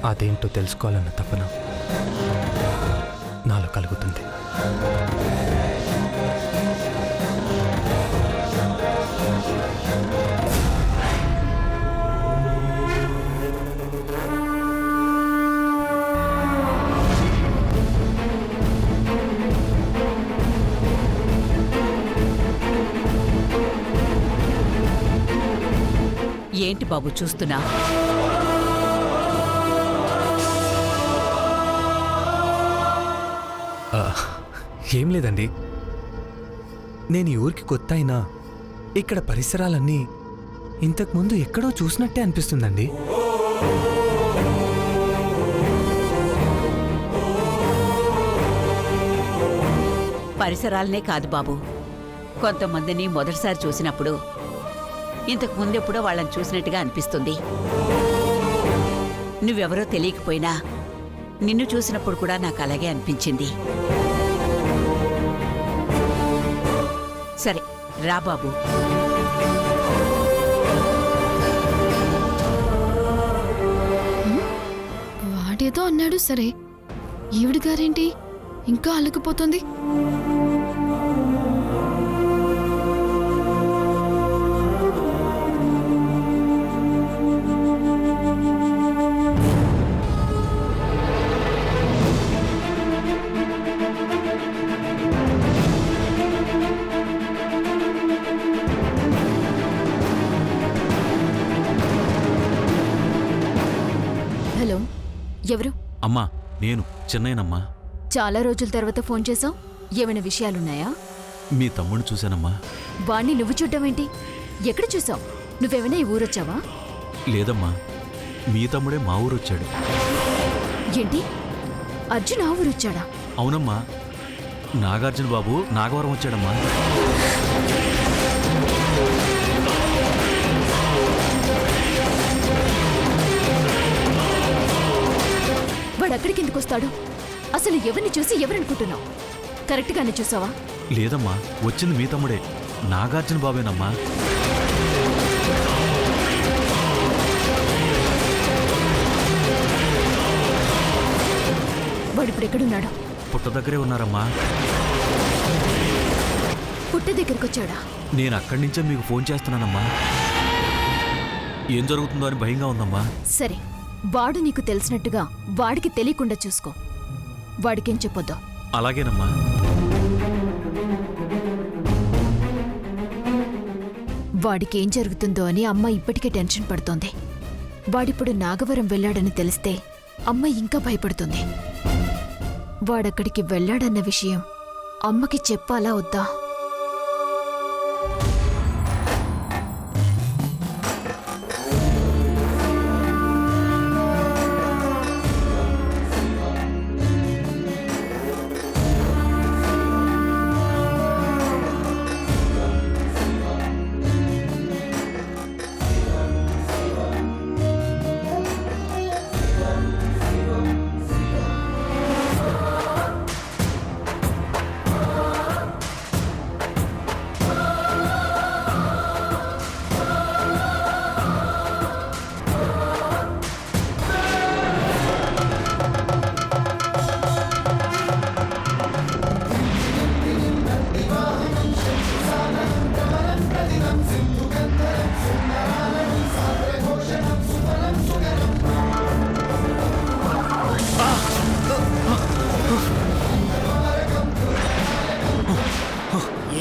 అదేంటో తెలుసుకోవాలన్న తపన నాలో కలుగుతుంది. ఏంటి బాబు చూస్తున్నా? ఏం లేదండి, నేను ఈ ఊరికి కొత్త అయినా ఇక్కడ పరిసరాలన్నీ ఇంతకుముందు ఎక్కడో చూసినట్టే అనిపిస్తుందండి. పరిసరాలనే కాదు బాబు, కొంతమందిని మొదటిసారి చూసినప్పుడు ఇంతకు ముందెప్పుడో వాళ్ళని చూసినట్టుగా అనిపిస్తుంది. నువ్వెవరో తెలియకపోయినా నిన్ను చూసినప్పుడు కూడా నాకు అలాగే అనిపించింది. సరే రా బాబు. వాడేదో అన్నాడు సరే, ఈవిడ గారేంటి ఇంకా అలకపోతుంది? హలో, ఎవరు? అమ్మా, నేను చెన్నైనమ్మా. చాలా రోజుల తర్వాత ఫోన్ చేసావు, ఏమైనా విషయాలున్నాయా? మీ తమ్ముడిని చూశానమ్మా. వాణ్ణి నువ్వు చూడ్డమేంటి? ఎక్కడ చూసావు? నువ్వేమైనా ఈ ఊరొచ్చావా? లేదమ్మా, మీ తమ్ముడే మా ఊరొచ్చాడు. ఏంటి, అర్జున్ ఆ ఊరొచ్చాడా? అవునమ్మా, నాగార్జున బాబు నాగవరం వచ్చాడమ్మా. వాడక్కడికి ఎందుకు వస్తాడు? అసలు ఎవరిని చూసి ఎవరనుకుంటున్నావు? కరెక్ట్గానే చూసావా? లేదమ్మా, వచ్చింది మీ తమ్ముడే, నాగార్జున బాబేనమ్మా. వాడిప్పుడు ఎక్కడున్నాడు? పుట్ట దగ్గరే ఉన్నారమ్మా. పుట్ట దగ్గరికి వచ్చాడా? నేను అక్కడి నుంచే మీకు ఫోన్ చేస్తున్నానమ్మా. ఏం జరుగుతుందో అని భయంగా ఉందమ్మా. సరే, వాడు నీకు తెలిసినట్టుగా వాడికి తెలియకుండా చూసుకో. వాడికేం చెప్పొద్దు. అలాగేనమ్మా. వాడికేం జరుగుతుందో అని అమ్మ ఇప్పటికే టెన్షన్ పడుతోంది. వాడిప్పుడు నాగవరం వెళ్ళాడని తెలిస్తే అమ్మ ఇంకా భయపడుతుంది. వాడక్కడికి వెళ్ళాడన్న విషయం అమ్మకి చెప్పాలా వద్దా?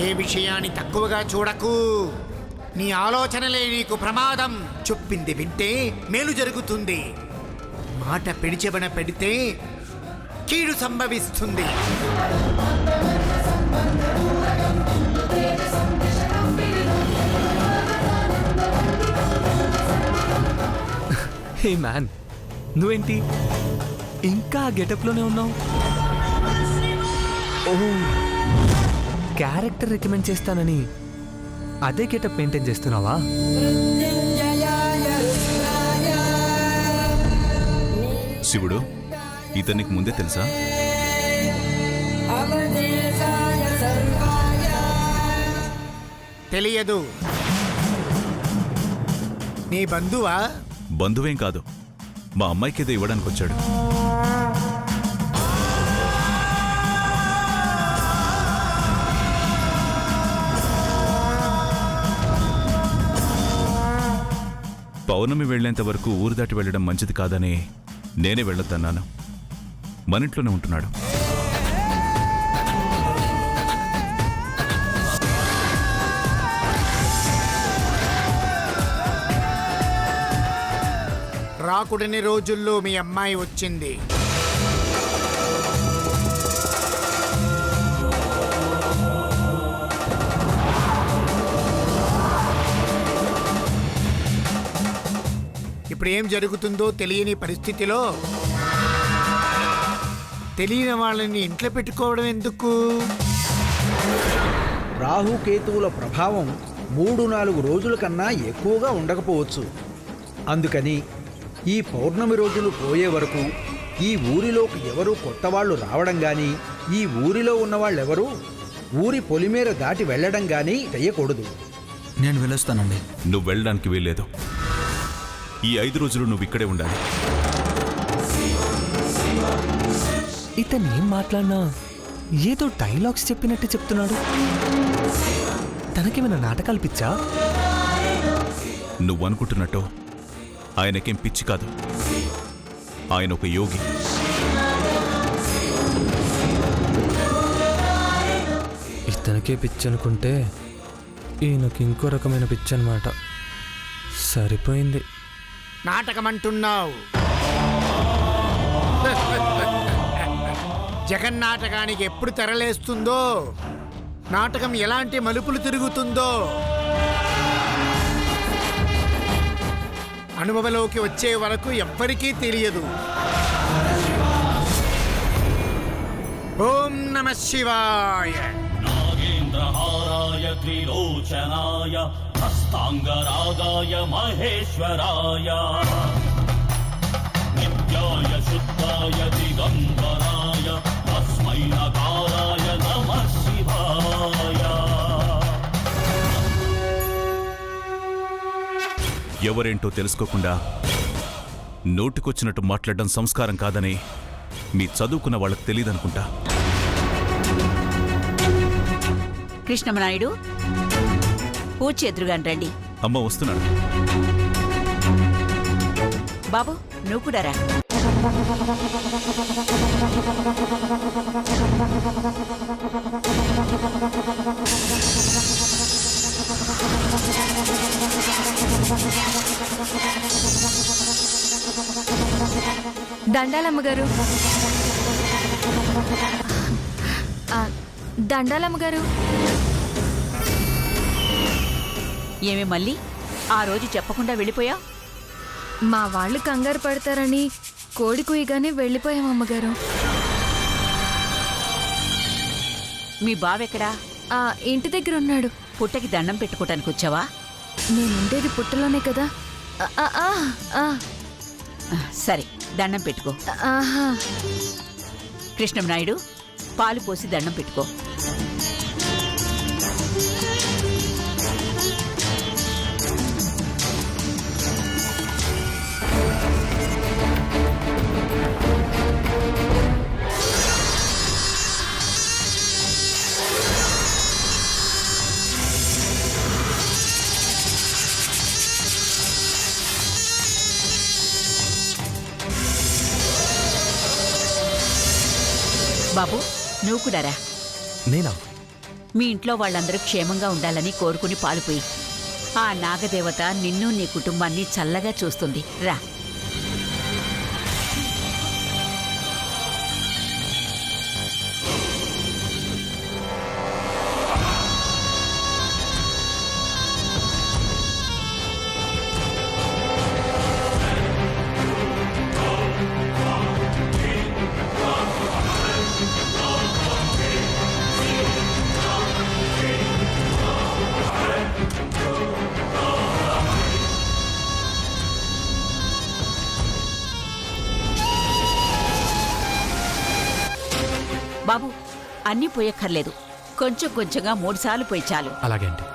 ఏ విషయాన్ని తక్కువగా చూడకు. నీ ఆలోచనలే నీకు ప్రమాదం. చెప్పింది వింటే మేలు జరుగుతుంది. మాట పెడిచెబన పెడితే కీడు సంభవిస్తుంది. హే మ్యాన్, నువ్వేంటి ఇంకా గెటప్లోనే ఉన్నావు? ఓ, క్యారెక్టర్ రికమెండ్ చేస్తానని అదే గెటప్ మెయింటైన్ చేస్తున్నావా? శివుడు, ఇతనికి ముందే తెలుసా? తెలియదు. నీ బంధువా? బంధువేం కాదు, మా అమ్మాయికి ఏదో ఇవ్వడానికి వచ్చాడు. పౌర్ణమి వెళ్లేంత వరకు ఊరు దాటి వెళ్ళడం మంచిది కాదని నేనే వెళ్ళొద్దన్నాను. మన ఇంట్లోనే ఉంటున్నాడు. రాకుడని రోజుల్లో మీ అమ్మాయి వచ్చింది. ఇప్పుడు ఏం జరుగుతుందో తెలియని పరిస్థితిలో తెలియని వాళ్ళని ఇంట్లో పెట్టుకోవడం ఎందుకు? రాహుకేతువుల ప్రభావం 3-4 రోజుల కన్నా ఎక్కువగా ఉండకపోవచ్చు. అందుకని ఈ పౌర్ణమి రోజులు పోయే వరకు ఈ ఊరిలోకి ఎవరూ కొత్త వాళ్ళు రావడం గాని, ఈ ఊరిలో ఉన్నవాళ్ళెవరూ ఊరి పొలిమేర దాటి వెళ్ళడం గాని చెయ్యకూడదు. నేను వెళ్ళొస్తానండి. నువ్వు వెళ్ళడానికి వీల్లేదు. ఈ 5 రోజులు నువ్వు ఇక్కడే ఉండాలి. ఇతను ఏం మాట్లాడినా ఏదో డైలాగ్స్ చెప్పినట్టు చెప్తున్నాడు. తనకేమైనా నాటకాలు పిచ్చా? నువ్వు అనుకుంటున్నట్టు ఆయనకేం పిచ్చి కాదు. ఆయన ఒక యోగి. ఇతనికే పిచ్చి అనుకుంటే ఈయనకి ఇంకో రకమైన పిచ్చి అనమాట. సరిపోయింది. నాటకమంటున్నావు. జగన్నాటకానికి ఎప్పుడు తెరలేస్తుందో, నాటకం ఎలాంటి మలుపులు తిరుగుతుందో అనుభవంలోకి వచ్చే వరకు ఎవ్వరికీ తెలియదు. ఓం నమః శివాయ. నాగేంద్రహారాయ త్రిలోచనాయ హస్తాంగరాగాయ మహేశ్వరాయ నిత్యాయ శుద్ధాయ దిగంబరాయ తస్మై నకారాయ నమః శివాయ. ఎవరేంటో తెలుసుకోకుండా నోటికొచ్చినట్టు మాట్లాడడం సంస్కారం కాదని మీ చదువుకున్న వాళ్ళకి తెలియదనుకుంటా. కృష్ణమనాయుడు, పూజ ఎదురుగాని రండి. అమ్మ వస్తున్నాడు. బాబు నువ్వు కూడా రా. దండాలమ్మగారు. దండాలమ్మగారు. ఏమి మళ్ళీ ఆ రోజు చెప్పకుండా వెళ్ళిపోయా? మా వాళ్ళు కంగారు పడతారని కోడి కుయ్యగానే వెళ్ళిపోయాం అమ్మగారు. మీ బావెక్కడా? ఇంటి దగ్గర ఉన్నాడు. పుట్టకి దండం పెట్టుకోవటానికి వచ్చావా? నేనుండేది పుట్టలోనే కదా. సరే దండం పెట్టుకో. కృష్ణమనాయుడు, పాలు పోసి దండం పెట్టుకో. బాబు నువ్వు కూడా రా. నేనా? మీ ఇంట్లో వాళ్ళందరూ క్షేమంగా ఉండాలని కోరుకుని పాలుపోయి ఆ నాగదేవత నిన్ను నీ కుటుంబాన్ని చల్లగా చూస్తుంది. రా. బాబు అన్నీ పోయక్కర్లేదు. కొంచెం కొంచెంగా 3 సార్లు పోయి చాలు. అలాగే అండి.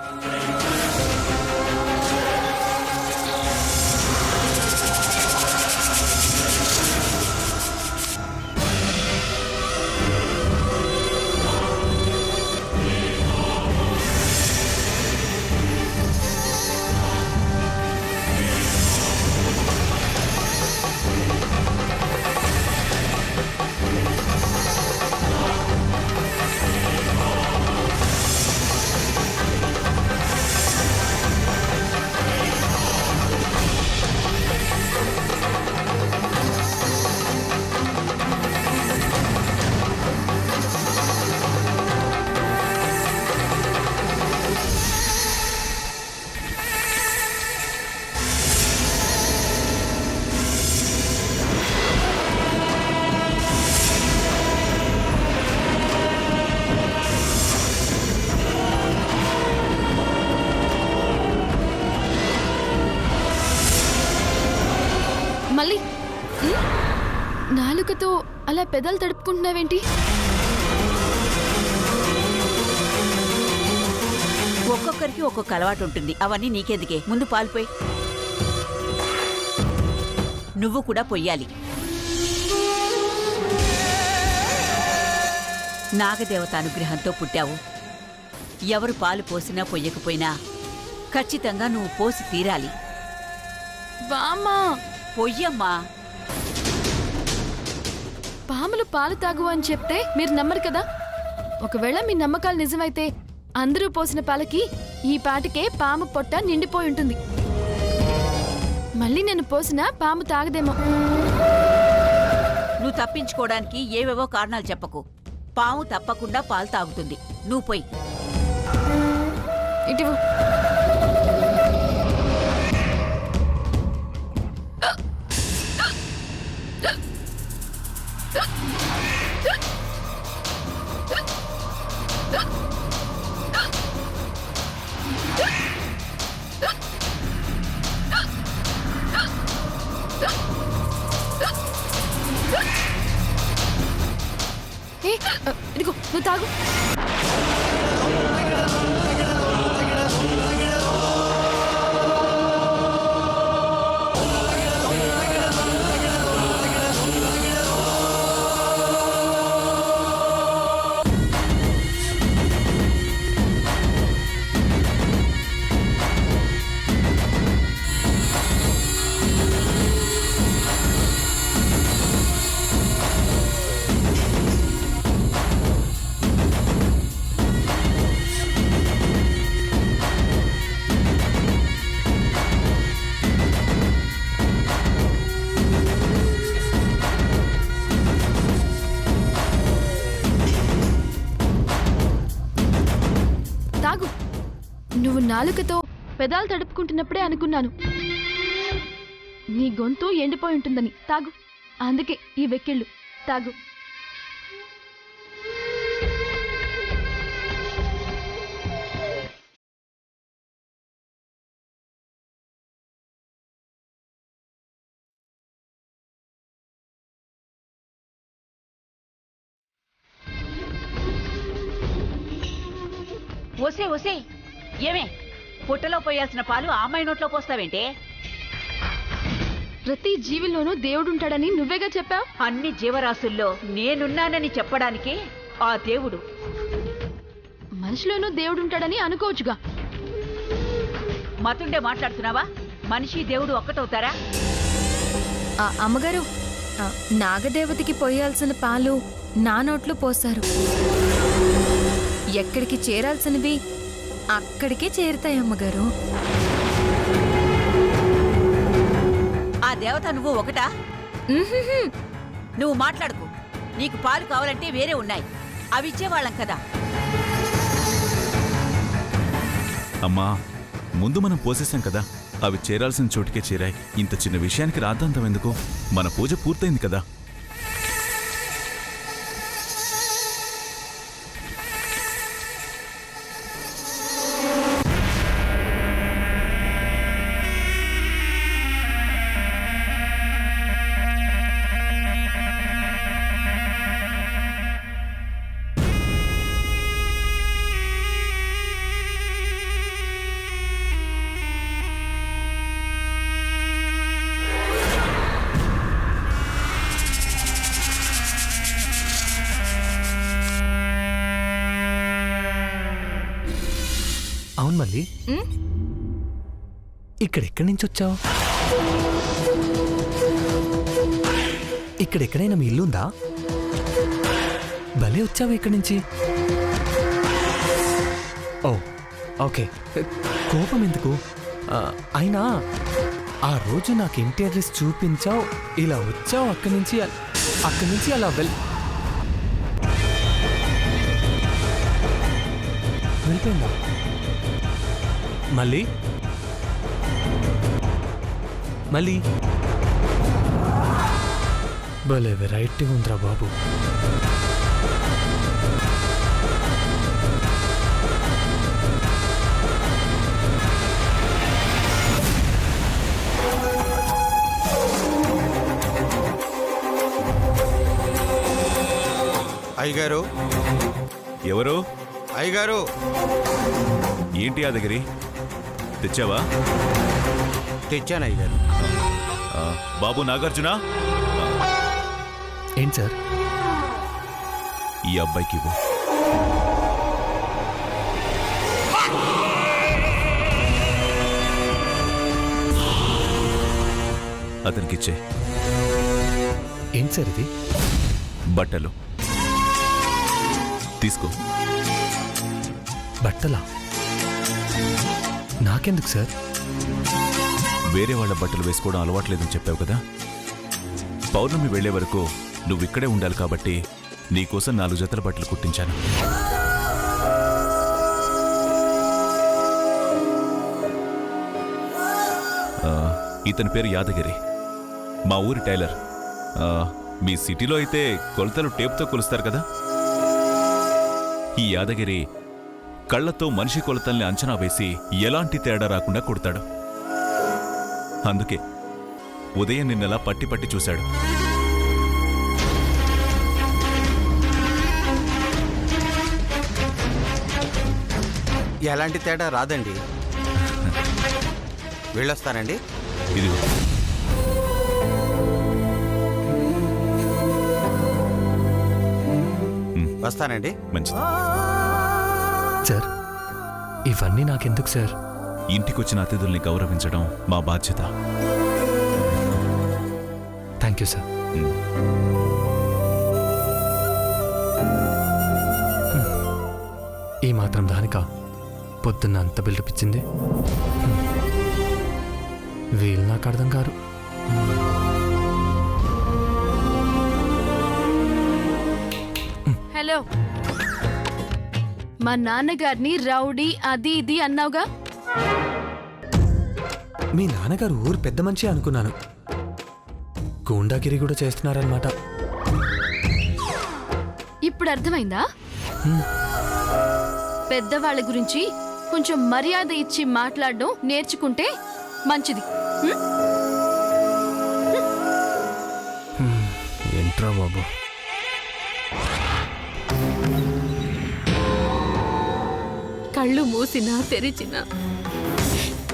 మళ్ళీ నాలుకతో అలా పెదాలు తడుపుకుంటున్నావేంటి? ఒక్కొక్కరికి ఒక్కొక్క అలవాటు ఉంటుంది. అవన్నీ నీకెందుకే, ముందు పాలుపోయి. నువ్వు కూడా పొయ్యాలి. నాగదేవత అనుగ్రహంతో పుట్టావు. ఎవరు పాలు పోసినా పొయ్యకపోయినా ఖచ్చితంగా నువ్వు పోసి తీరాలి. బామ్మా, పొయ్యమ్మా. పాములు పాలు తాగు అని చెప్తే మీరు నమ్మరు కదా. ఒకవేళ మీ నమ్మకాలు నిజమైతే అందరూ పోసిన పాలకి ఈ పాటికే పాము పొట్ట నిండిపోయి ఉంటుంది. మళ్ళీ నేను పోసినా పాము తాగదేమో. నువ్వు తప్పించుకోవడానికి ఏవేవో కారణాలు చెప్పకు. పాము తప్పకుండా పాలు తాగుతుంది. నువ్వు పొయ్యి. ఇటు ఇదిగో నువ్వు తాగు. తాగు. నువ్వు నాలుకతో పెదాలు తడుపుకుంటున్నప్పుడే అనుకున్నాను నీ గొంతు ఎండిపోయి ఉంటుందని. తాగు. అందుకే ఈ వెక్కిళ్ళు. తాగు. ఒసే ఒసే, ఏమే పుట్టలో పోయాల్సిన పాలు అమ్మాయి నోట్లో పోస్తావేంటే? ప్రతి జీవిలోనూ దేవుడుంటాడని నువ్వేగా చెప్పావు. అన్ని జీవరాశుల్లో నేనున్నానని చెప్పడానికి ఆ దేవుడు. మనిషిలోనూ దేవుడుంటాడని అనుకోవచ్చుగా. మతుండే మాట్లాడుతున్నావా? మనిషి దేవుడు ఒక్కటవుతారా? అమ్మగారు, నాగదేవతకి పోయాల్సిన పాలు నా నోట్లో పోశారు. ఎక్కడికి చేరాల్సినవి అక్కడికే చేరుతాయి అమ్మగారు. ఆ దేవత నువ్వు ఒకటా? నువ్వు మాట్లాడుకు. నీకు పాలు కావాలంటే వేరే ఉన్నాయి, అవి ఇచ్చేవాళ్ళం కదా. అమ్మా, ముందు మనం పోసేసాం కదా, అవి చేరాల్సిన చోటుకే చేరాయి. ఇంత చిన్న విషయానికి రాద్ధాంతం ఎందుకు? మన పూజ పూర్తయింది కదా. అవును మళ్ళీ, ఇక్కడెక్కడి నుంచి వచ్చావు? ఇక్కడెక్కడైనా మీ ఇల్లుందా? భలే వచ్చావు ఇక్కడి నుంచి. ఓ ఓకే, కోపం ఎందుకు? అయినా ఆ రోజు నాకు ఇంటి అడ్రస్ చూపించావు, ఇలా వచ్చావు, అక్కడి నుంచి అలా వెళ్ళిపోయిందా? మళ్ళీ భలే వెరైటీ ఉందిరా బాబు. అయ్యగారు, ఎవరు? అయ్యగారు. ఏంటి యాదగిరి, తెచ్చావా? తెచ్చాను అయ్యగారు. బాబు నాగార్జున, ఏంటి సార్? ఈ అబ్బాయికి ఇవ్వు. అతనికిచ్చే. ఏంటి సార్ ఇది? బట్టలు తీసుకో. బట్టలా? నాకెందుకు సార్? వేరే వాళ్ళ బట్టలు వేసుకోవడం అలవాట్లేదని చెప్పావు కదా. పౌర్ణమి వెళ్లే వరకు నువ్వు ఇక్కడే ఉండాలి కాబట్టి నీకోసం 4 జతల బట్టలు కుట్టించాను. ఇతని పేరు యాదగిరి, మా ఊరి టైలర్. మీ సిటీలో అయితే కొలతలు టేప్తో కొలుస్తారు కదా. ఈ యాదగిరి కళ్లతో మనిషి కొలతల్ని అంచనా వేసి ఎలాంటి తేడా రాకుండా కుడతాడు. అందుకే ఉదయం నిన్నలా పట్టి పట్టి చూశాడు. ఎలాంటి తేడా రాదండి. వెళ్ళొస్తానండి. ఇదిగో. వస్తానండి. మంచిది. సార్, ఇవన్నీ నాకెందుకు సార్? ఇంటికొచ్చిన అతిథుల్ని గౌరవించడం మా బాధ్యత. Thank you sir. ఈ మాత్రం దానికా పొద్దున్న అంత బిల్డప్ ఇచ్చింది? వీళ్ళు నాకు అర్థం కారు. హలో, మా నాన్నగారిని రౌడీ అది ఇది అన్నావుగా. మీ నాన్నగారు ఊరు పెద్ద మనిషి అనుకున్నాను. గూండాగిరి కూడా చేస్తున్నారనమాట. ఇప్పుడు అర్థమైందా? పెద్దవాళ్ళ గురించి కొంచెం మర్యాద ఇచ్చి మాట్లాడడం నేర్చుకుంటే మంచిది. ఏంట్రా బాబు? కళ్ళు మూసినా తెరిచినా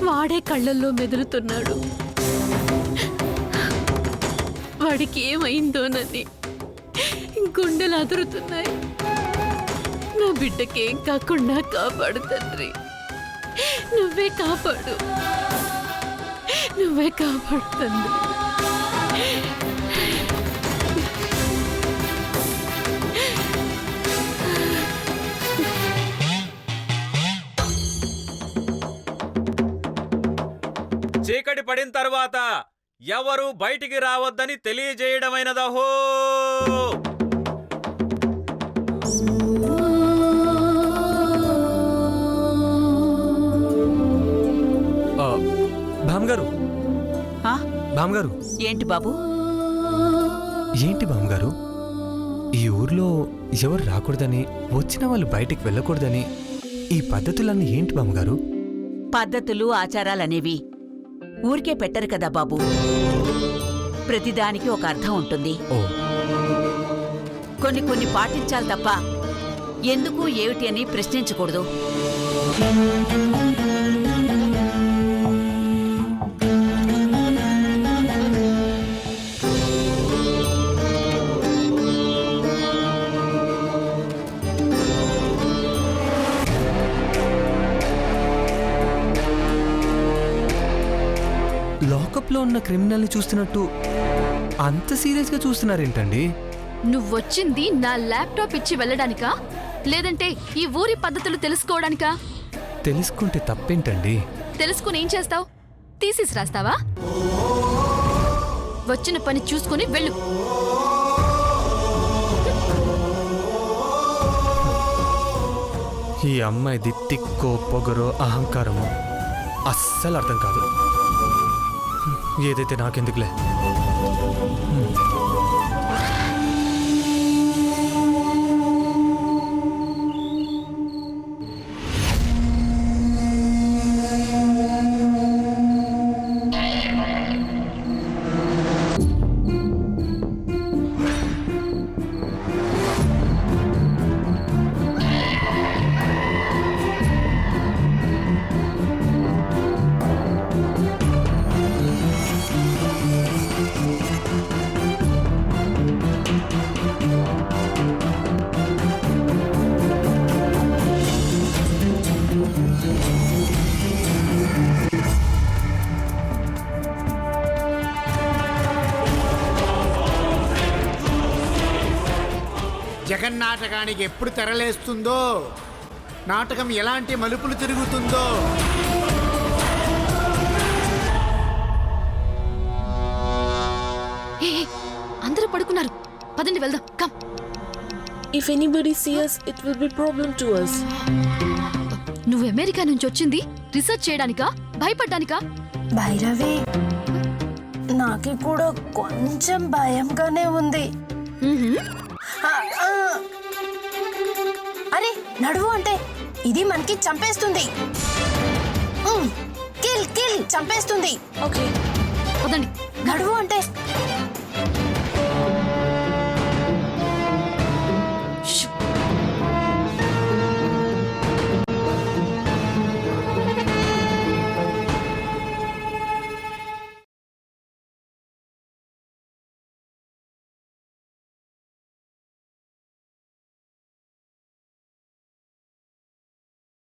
వాడే కళ్ళల్లో మెదులుతున్నాడు. వాడికి ఏమైందోనని గుండెలు అదురుతున్నాయి. నా బిడ్డకేం కాకుండా కాపాడు తండ్రి. నువ్వే కాపాడు, నువ్వే కాపాడు తండ్రి. చీకటి పడిన తర్వాత ఎవరు బయటికి రావద్దని తెలియజేయడమైనదహో. బామ్గారు, బామ్గారు. ఏంటి బాబు? ఏంటి బామ్గారు? ఈ ఊర్లో ఎవరు రాకూడదని, వచ్చిన వాళ్ళు బయటికి వెళ్ళకూడదని ఈ పద్ధతులన్నీ ఏంటి బామ్గారు? పద్ధతులు ఆచారాలనేవి ఊరికే పెట్టరు కదా బాబు. ప్రతిదానికి ఒక అర్థం ఉంటుంది. కొన్ని కొన్ని పాటించాలి తప్ప ఎందుకు ఏమిటి అని ప్రశ్నించకూడదు. లాకప్లో ఉన్న క్రిమినల్ని చూస్తున్నట్టు అంత సీరియస్గా చూస్తున్నారేంటండి? నువ్వొచ్చింది నా ల్యాప్టాప్ ఇచ్చి వెళ్ళడానికా, లేదంటే ఈ ఊరి పద్ధతులు తెలుసుకోవడానికా? తెలుసుకుంటే తప్పేంటండి? తెలుసుకుని ఏం చేస్తావు? తీసేసి రాస్తావా? వచ్చిన పని చూసుకుని వెళ్ళు. ఈ అమ్మాయిది తిక్కో పొగరో అహంకారమో అస్సలు అర్థం కాదు. ఏదైతే నాకెందుకులే. జగన్నాటకానికి ఎప్పుడు తెరలేస్తుందో, నాటకం ఎలాంటి మలుపులు తిరుగుతుందో. ఏ అందరూ పడుకున్నారు, పదండి వెళ్దాం. Come. If anybody sees us, it will be problem to us. నువ్వు అమెరికా నుంచి వచ్చింది రీసెర్చ్ చేయడానికా, భయపడ్డానికా? భైరవి, నాకు కూడా కొంచెం భయంగానే ఉంది. అరే నడువు అంటే ఇది మనకి చంపేస్తుంది. కిల్ కిల్ చంపేస్తుంది. ఓకే పదండి. నడువు అంటే